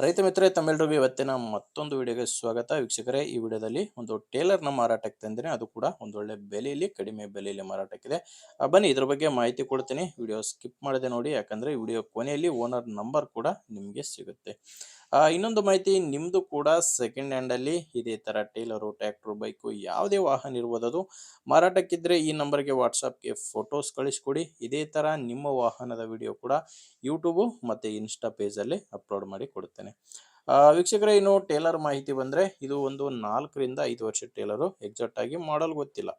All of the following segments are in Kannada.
ರೈತ ಮಿತ್ರರೇ ತಮ್ಮೆಲ್ಲರಿಗೂ ಇವತ್ತಿನ ಮತ್ತೊಂದು ವಿಡಿಯೋಗೆ ಸ್ವಾಗತ ವೀಕ್ಷಕರೇ. ಈ ವಿಡಿಯೋದಲ್ಲಿ ಒಂದು ಟೇಲರ್ನ ಮಾರಾಟಕ್ಕೆ ತಂದಿನಿ, ಅದು ಕೂಡ ಒಂದೊಳ್ಳೆ ಬೆಲೆಯಲ್ಲಿ, ಕಡಿಮೆ ಬೆಲೆಯಲ್ಲಿ ಮಾರಾಟಕ್ಕಿದೆ. ಬನ್ನಿ ಇದ್ರ ಬಗ್ಗೆ ಮಾಹಿತಿ ಕೊಡ್ತೀನಿ. ವಿಡಿಯೋ ಸ್ಕಿಪ್ ಮಾಡದೆ ನೋಡಿ, ಯಾಕಂದ್ರೆ ವಿಡಿಯೋ ಕೊನೆಯಲ್ಲಿ ಓನರ್ ನಂಬರ್ ಕೂಡ ನಿಮಗೆ ಸಿಗುತ್ತೆ. ಇನ್ನೊಂದು ಮಾಹಿತಿ, ನಿಮ್ದು ಕೂಡ ಸೆಕೆಂಡ್ ಹ್ಯಾಂಡ್ ಅಲ್ಲಿ ಇದೇ ತರ ಟೇಲರು, ಟ್ರ್ಯಾಕ್ಟರ್, ಬೈಕು ಯಾವುದೇ ವಾಹನ ಇರ್ಬೋದು, ಅದು ಮಾರಾಟಕ್ಕಿದ್ರೆ ಈ ನಂಬರ್ಗೆ ವಾಟ್ಸಪ್ಗೆ ಫೋಟೋಸ್ ಕಳಿಸ್ಕೊಡಿ. ಇದೇ ತರ ನಿಮ್ಮ ವಾಹನದ ವಿಡಿಯೋ ಕೂಡ ಯೂಟ್ಯೂಬ್ ಮತ್ತೆ ಇನ್ಸ್ಟಾ ಪೇಜ್ ಅಲ್ಲಿ ಅಪ್ಲೋಡ್ ಮಾಡಿ ಕೊಡುತ್ತೇನೆ. ವೀಕ್ಷಕರೇ, ಇನ್ನು ಟೇಲರ್ ಮಾಹಿತಿ ಬಂದ್ರೆ, ಇದು ಒಂದು 4 ರಿಂದ 5 ವರ್ಷ ಟೇಲರು. ಎಕ್ಸಾಕ್ಟ್ ಆಗಿ ಮಾಡಲ್ ಗೊತ್ತಿಲ್ಲ,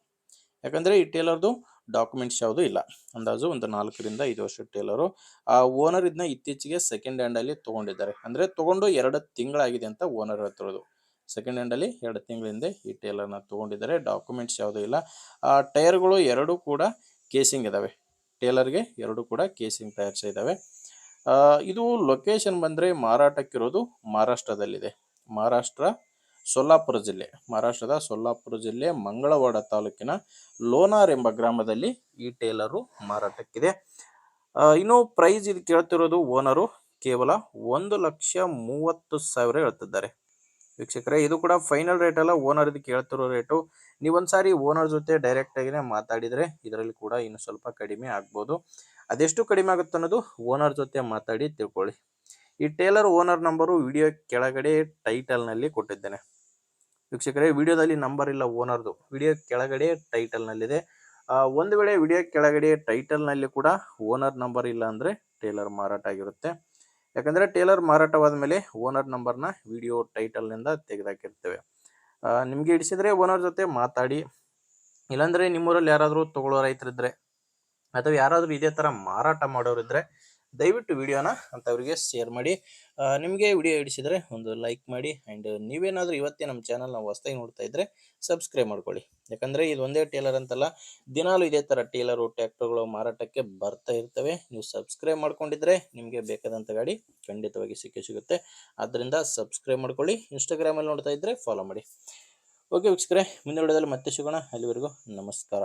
ಯಾಕಂದ್ರೆ ಈ ಟೇಲರ್ದು ಡಾಕ್ಯುಮೆಂಟ್ಸ್ ಯಾವುದು ಇಲ್ಲ. ಅಂದಾಜು ಒಂದು 4 ರಿಂದ 5 ವರ್ಷ ಟೇಲರು. ಓನರ್ ಇದನ್ನ ಇತ್ತೀಚೆಗೆ ಸೆಕೆಂಡ್ ಹ್ಯಾಂಡ್ ಅಲ್ಲಿ ತಗೊಂಡಿದ್ದಾರೆ, ಅಂದ್ರೆ ತಗೊಂಡು 2 ತಿಂಗಳಾಗಿದೆ ಅಂತ ಓನರ್ ಹೇಳ್ತಿರೋದು. ಸೆಕೆಂಡ್ ಹ್ಯಾಂಡ್ ಅಲ್ಲಿ 2 ತಿಂಗಳ ಹಿಂದೆ ಈ ಟೇಲರ್ನ ತಗೊಂಡಿದ್ದಾರೆ. ಡಾಕ್ಯುಮೆಂಟ್ಸ್ ಯಾವುದೂ ಇಲ್ಲ. ಟೈರ್ಗಳು ಎರಡು ಕೂಡ ಕೇಸಿಂಗ್ ಇದಾವೆ. ಟೇಲರ್ಗೆ ಎರಡು ಕೂಡ ಕೇಸಿಂಗ್ ಟೈರ್ಸ್ ಇದಾವೆ. ಇದು ಲೊಕೇಶನ್ ಬಂದ್ರೆ ಮಾರಾಟಕ್ಕಿರೋದು ಮಹಾರಾಷ್ಟ್ರದಲ್ಲಿದೆ. ಮಹಾರಾಷ್ಟ್ರ ಸೊಲ್ಲಾಪುರ ಜಿಲ್ಲೆ, ಮಹಾರಾಷ್ಟ್ರದ ಸೊಲ್ಲಾಪುರ ಜಿಲ್ಲೆ ಮಂಗಳವಾಡ ತಾಲೂಕಿನ ಲೋನಾರ್ ಎಂಬ ಗ್ರಾಮದಲ್ಲಿ ಈ ಟೇಲರು ಮಾರಾಟಕ್ಕಿದೆ. ಇನ್ನು ಪ್ರೈಸ್ ಇದು ಕೇಳ್ತಿರೋದು ಓನರು ಕೇವಲ 1,30,000 ಹೇಳ್ತಿದ್ದಾರೆ. ವೀಕ್ಷಕರೇ, ಇದು ಕೂಡ ಫೈನಲ್ ರೇಟ್ ಅಲ್ಲ, ಓನರ್ ಇದು ಕೇಳ್ತಿರೋ ರೇಟು. ನೀವೊಂದ್ಸಾರಿ ಓನರ್ ಜೊತೆ ಡೈರೆಕ್ಟ್ ಆಗಿನೇ ಮಾತಾಡಿದ್ರೆ ಇದರಲ್ಲಿ ಕೂಡ ಇನ್ನು ಸ್ವಲ್ಪ ಕಡಿಮೆ ಆಗ್ಬೋದು. ಅದೆಷ್ಟು ಕಡಿಮೆ ಆಗುತ್ತೆ ಅನ್ನೋದು ಓನರ್ ಜೊತೆ ಮಾತಾಡಿ ತಿಳ್ಕೊಳ್ಳಿ. ಈ ಟೇಲರ್ ಓನರ್ ನಂಬರು ವಿಡಿಯೋ ಕೆಳಗಡೆ ಟೈಟಲ್ ನಲ್ಲಿ ಕೊಟ್ಟಿದ್ದೇನೆ. ವೀಕ್ಷಕರೇ, ವಿಡಿಯೋದಲ್ಲಿ ನಂಬರ್ ಇಲ್ಲ ಓನರ್ದು, ವಿಡಿಯೋ ಕೆಳಗಡೆ ಟೈಟಲ್ ನಲ್ಲಿದೆ. ಒಂದು ವೇಳೆ ವಿಡಿಯೋ ಕೆಳಗಡೆ ಟೈಟಲ್ ನಲ್ಲಿ ಕೂಡ ಓನರ್ ನಂಬರ್ ಇಲ್ಲ ಅಂದ್ರೆ ಟೇಲರ್ ಮಾರಾಟ ಆಗಿರುತ್ತೆ. ಯಾಕಂದ್ರೆ ಟೇಲರ್ ಮಾರಾಟವಾದ ಮೇಲೆ ಓನರ್ ನಂಬರ್ನ ವಿಡಿಯೋ ಟೈಟಲ್ ನಿಂದ ತೆಗೆದಾಕಿರ್ತೇವೆ. ನಿಮ್ಗೆ ಇಡಿಸಿದ್ರೆ ಓನರ್ ಜೊತೆ ಮಾತಾಡಿ. ಇಲ್ಲಾಂದ್ರೆ ನಿಮ್ಮೂರಲ್ಲಿ ಯಾರಾದರೂ ತಗೊಳ್ಳೋ ರೈತರಿದ್ರೆ ಅಥವಾ ಯಾರಾದರೂ ಇದೇ ತರ ಮಾರಾಟ ಮಾಡೋರಿದ್ರೆ ದಯವಿಟ್ಟು ವಿಡಿಯೋನ ಅಂತವರಿಗೆ ಶೇರ್ ಮಾಡಿ. ನಿಮಗೆ ವಿಡಿಯೋ ಇಡಿಸಿದ್ರೆ ಒಂದು ಲೈಕ್ ಮಾಡಿ. ಆ್ಯಂಡ್ ನೀವೇನಾದರೂ ಇವತ್ತೇ ನಮ್ಮ ಚಾನಲ್ನ ಹೊಸದಾಗಿ ನೋಡ್ತಾ ಇದ್ರೆ ಸಬ್ಸ್ಕ್ರೈಬ್ ಮಾಡ್ಕೊಳ್ಳಿ. ಯಾಕಂದರೆ ಇದು ಒಂದೇ ಟೇಲರ್ ಅಂತಲ್ಲ, ದಿನಾಲು ಇದೇ ಥರ ಟೇಲರು, ಟ್ರ್ಯಾಕ್ಟರ್ಗಳು ಮಾರಾಟಕ್ಕೆ ಬರ್ತಾ ಇರ್ತವೆ. ನೀವು ಸಬ್ಸ್ಕ್ರೈಬ್ ಮಾಡ್ಕೊಂಡಿದ್ರೆ ನಿಮಗೆ ಬೇಕಾದಂಥ ಗಾಡಿ ಖಂಡಿತವಾಗಿ ಸಿಗುತ್ತೆ. ಆದ್ದರಿಂದ ಸಬ್ಸ್ಕ್ರೈಬ್ ಮಾಡ್ಕೊಳ್ಳಿ. ಇನ್ಸ್ಟಾಗ್ರಾಮಲ್ಲಿ ನೋಡ್ತಾ ಇದ್ದರೆ ಫಾಲೋ ಮಾಡಿ. ಓಕೆ ವೀಕ್ಷಕರೇ, ಮುಂದಿನ ವಿಡಿಯೋದಲ್ಲಿ ಮತ್ತೆ ಸಿಗೋಣ. ಅಲ್ಲಿವರೆಗೂ ನಮಸ್ಕಾರ.